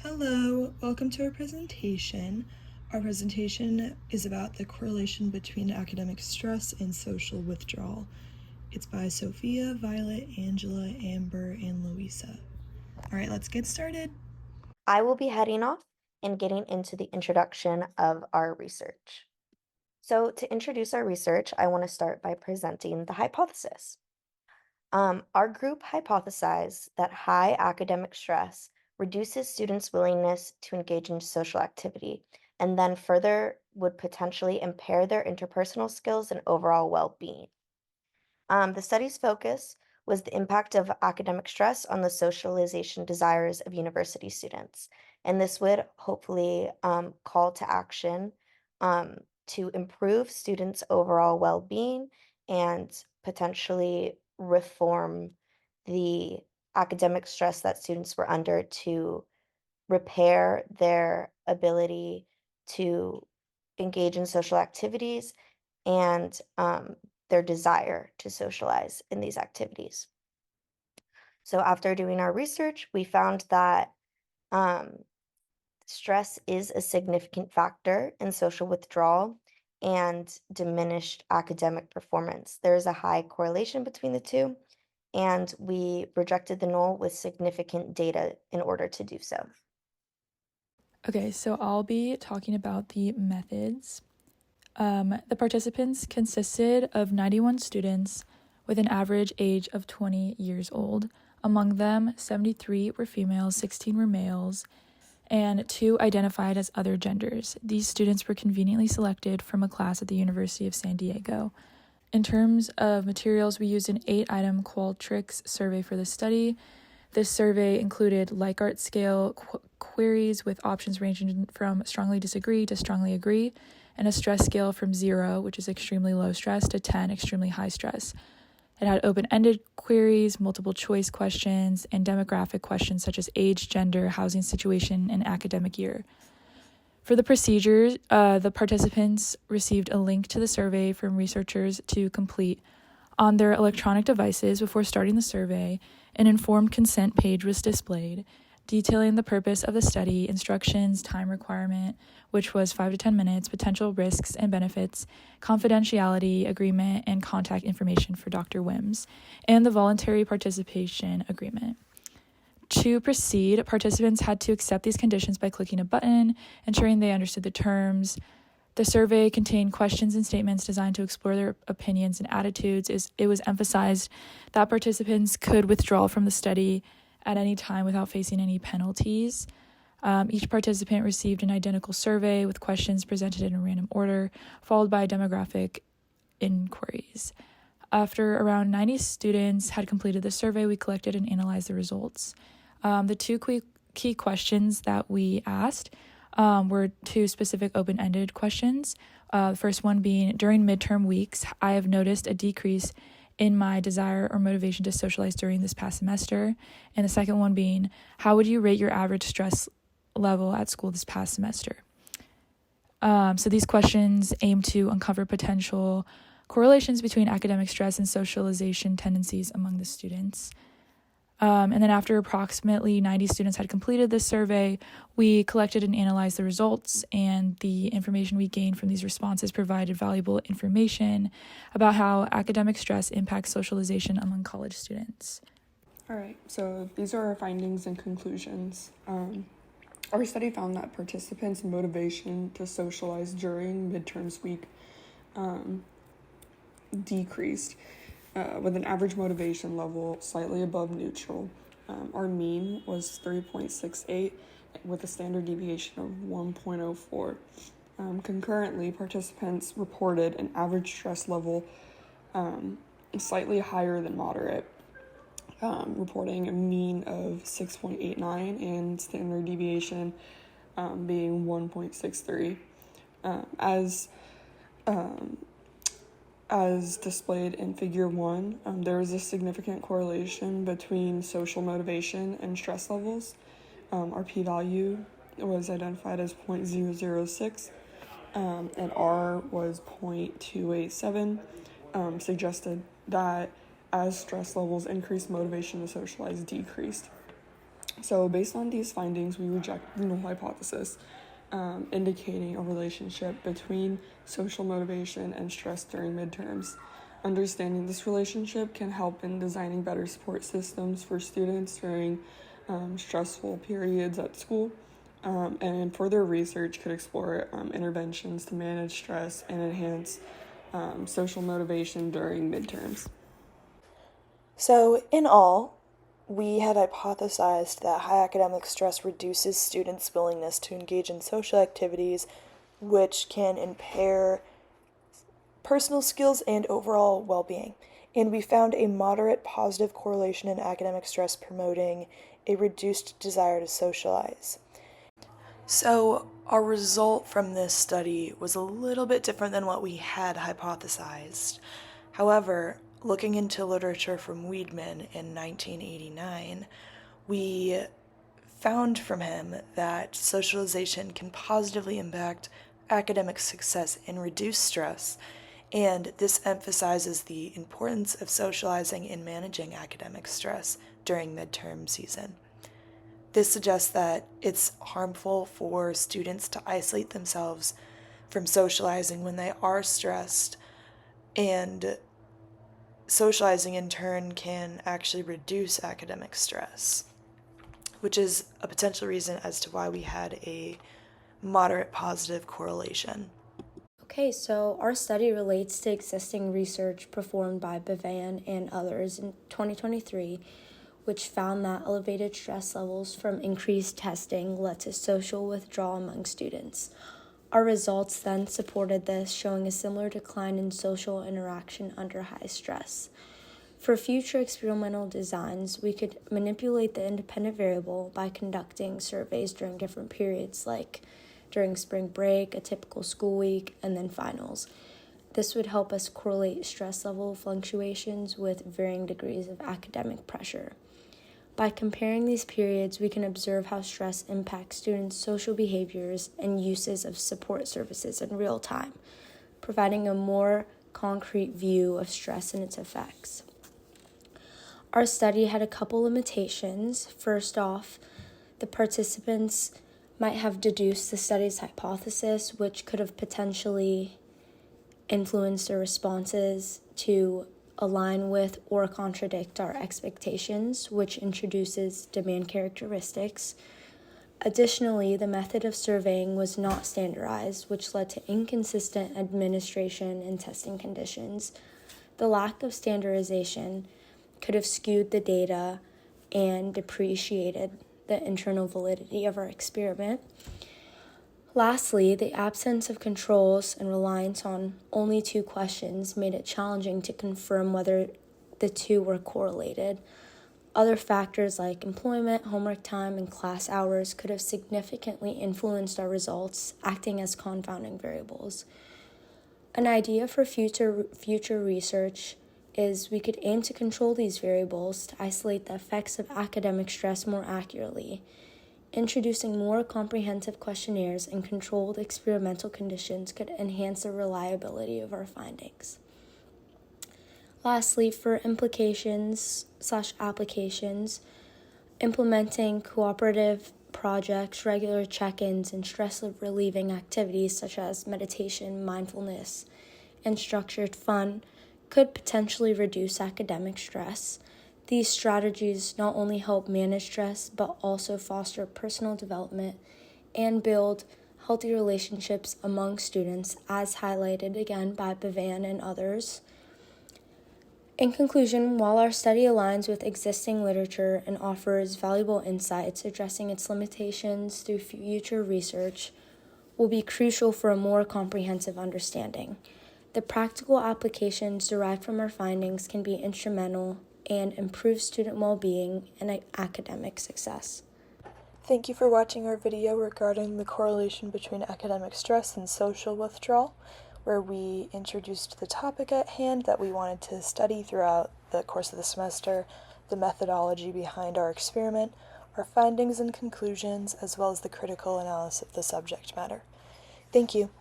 Hello, welcome to our presentation. Our presentation is about the correlation between academic stress and social withdrawal. It's by Sophia, Violet, Angela, Amber, and Louisa. All right, let's get started. I will be heading off and getting into the introduction of our research. So to introduce our research, I want to start by presenting the hypothesis. Our group hypothesized that high academic stress reduces students' willingness to engage in social activity and then further would potentially impair their interpersonal skills and overall well-being. The study's focus was the impact of academic stress on the socialization desires of university students. And this would hopefully call to action to improve students' overall well being and potentially reform the academic stress that students were under to repair their ability to engage in social activities and their desire to socialize in these activities. So, after doing our research, we found that um, stress is a significant factor in social withdrawal and diminished academic performance. There is a high correlation between the two, and we rejected the null with significant data in order to do so. Okay, so I'll be talking about the methods. The participants consisted of 91 students with an average age of 20 years old. Among them, 73 were females, 16 were males, and 2 identified as other genders. These students were conveniently selected from a class at the University of San Diego. In terms of materials, we used an 8-item Qualtrics survey for the study. This survey included Likert scale queries with options ranging from strongly disagree to strongly agree, and a stress scale from 0, which is extremely low stress, to 10, extremely high stress. It had open-ended queries, multiple choice questions, and demographic questions such as age, gender, housing situation, and academic year. For the procedures, the participants received a link to the survey from researchers to complete on their electronic devices before starting the survey. An informed consent page was displayed, detailing the purpose of the study, instructions, time requirement, which was 5 to 10 minutes, potential risks and benefits, confidentiality agreement, and contact information for Dr. Wims, and the voluntary participation agreement. To proceed, participants had to accept these conditions by clicking a button, ensuring they understood the terms. The survey contained questions and statements designed to explore their opinions and attitudes. It was emphasized that participants could withdraw from the study at any time without facing any penalties. Each participant received an identical survey with questions presented in a random order, followed by demographic inquiries. After around 90 students had completed the survey, we collected and analyzed the results. The 2 key questions that we asked were 2 specific open-ended questions. The first one being, during midterm weeks, I have noticed a decrease in my desire or motivation to socialize during this past semester. And the second one being, how would you rate your average stress level at school this past semester? So these questions aim to uncover potential correlations between academic stress and socialization tendencies among the students. And then after approximately 90 students had completed this survey, we collected and analyzed the results, and the information we gained from these responses provided valuable information about how academic stress impacts socialization among college students. All right, so these are our findings and conclusions. Our study found that participants' motivation to socialize during midterms week decreased with an average motivation level slightly above neutral. Our mean was 3.68 with a standard deviation of 1.04. Concurrently, participants reported an average stress level slightly higher than moderate, reporting a mean of 6.89 and standard deviation being 1.63. As displayed in Figure 1, there is a significant correlation between social motivation and stress levels. Our p-value was identified as 0.006, and R was 0.287, suggested that as stress levels increased, motivation to socialize decreased. So based on these findings, we reject the null hypothesis, indicating a relationship between social motivation and stress during midterms. Understanding this relationship can help in designing better support systems for students during stressful periods at school. And further research could explore interventions to manage stress and enhance social motivation during midterms. So, in all, we had hypothesized that high academic stress reduces students' willingness to engage in social activities, which can impair personal skills and overall well-being. And we found a moderate positive correlation in academic stress promoting a reduced desire to socialize. So, our result from this study was a little bit different than what we had hypothesized. However, looking into literature from Weidman in 1989, we found from him that socialization can positively impact academic success and reduce stress, and this emphasizes the importance of socializing and managing academic stress during midterm season. This suggests that it's harmful for students to isolate themselves from socializing when they are stressed, and socializing in turn can actually reduce academic stress, which is a potential reason as to why we had a moderate positive correlation. Okay, so our study relates to existing research performed by Bevan and others in 2023, which found that elevated stress levels from increased testing led to social withdrawal among students. Our results then supported this, showing a similar decline in social interaction under high stress. For future experimental designs, we could manipulate the independent variable by conducting surveys during different periods, like during spring break, a typical school week, and then finals. This would help us correlate stress level fluctuations with varying degrees of academic pressure. By comparing these periods, we can observe how stress impacts students' social behaviors and uses of support services in real time, providing a more concrete view of stress and its effects. Our study had a couple limitations. First off, the participants might have deduced the study's hypothesis, which could have potentially influenced their responses to align with or contradict our expectations, which introduces demand characteristics. Additionally, the method of surveying was not standardized, which led to inconsistent administration and testing conditions. The lack of standardization could have skewed the data and depreciated the internal validity of our experiment. Lastly, the absence of controls and reliance on only 2 questions made it challenging to confirm whether the two were correlated. Other factors like employment, homework time, and class hours could have significantly influenced our results, acting as confounding variables. An idea for future research is we could aim to control these variables to isolate the effects of academic stress more accurately. Introducing more comprehensive questionnaires and controlled experimental conditions could enhance the reliability of our findings. Lastly, for implications/applications, implementing cooperative projects, regular check-ins, and stress-relieving activities such as meditation, mindfulness, and structured fun could potentially reduce academic stress. These strategies not only help manage stress, but also foster personal development and build healthy relationships among students, as highlighted again by Bevan and others. In conclusion, while our study aligns with existing literature and offers valuable insights, addressing its limitations through future research will be crucial for a more comprehensive understanding. The practical applications derived from our findings can be instrumental and improve student well-being and academic success. Thank you for watching our video regarding the correlation between academic stress and social withdrawal, where we introduced the topic at hand that we wanted to study throughout the course of the semester, the methodology behind our experiment, our findings and conclusions, as well as the critical analysis of the subject matter. Thank you.